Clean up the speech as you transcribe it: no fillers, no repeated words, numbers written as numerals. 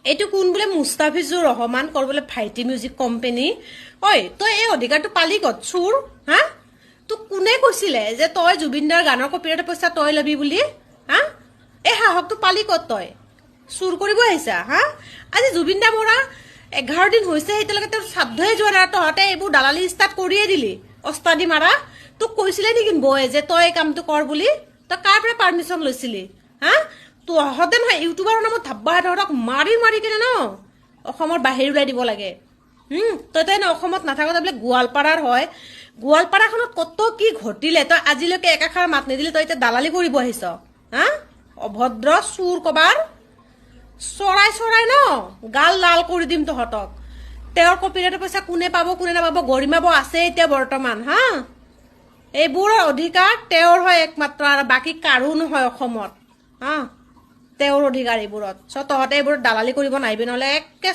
এইটো কোন বোলে মুস্তাফিজুৰ ৰহমান কৰ বোলে ভাইটি মিউজিক কোম্পানী ঐ তই এই অধিকাৰটো পালি ক'ত চুৰ হা তোক কোনে কৈছিলে যে তই জুবিনদাৰ গানৰ কপিৰাইটৰ পইচা তই ল'বি বুলি হা এই সাহসটো পালি ক'ত তই চুৰ কৰিব আহিছা হা আজি জুবিনদা মৰা 11 দিন হৈছে এতিয়ালৈকে তোৰ শ্ৰাদ্ধই যোৱা নাই তহঁতে এইবোৰ দালালি ষ্টাৰ্ট কৰিয়ে দিলি অস্তাদি মাৰা তোক কৈছিলে নেকি বয়ে যে তই এই কামটো কৰ বুলি তই কাৰ পৰা পাৰ্মিশ্যন লৈছিলি হা তহঁতে নহয় ইউটিউবাৰৰ নামত ধাব্বা তহঁতক মাৰি মাৰি কিনে ন অসমৰ বাহিৰ ওলাই দিব লাগে তই এনে অসমত নাথাকোতে বোলে গোৱালপাৰাৰ হয় গোৱালপাৰাখনত কত কি ঘটিলে তই আজিলৈকে একাষাৰ মাত নিদিলে তই এতিয়া দালালি কৰিব আহিছ হা অভদ্ৰ চুৰ কবাৰ চৰাই চৰাই ন গাল লাল কৰি দিম তহঁতক তেওঁৰ কপিৰাইটৰ পইচা কোনে পাব কোনে নাপাব গৰিমাব আছে এতিয়া বৰ্তমান হা এইবোৰৰ অধিকাৰ তেওঁৰ হয় একমাত্ৰ আৰু বাকী কাৰো নহয় অসমত হা তেওঁৰ অধিকাৰ এইবোৰত তহঁতে এইবোৰত দালালি কৰিব নাহিবি নহ'লে একে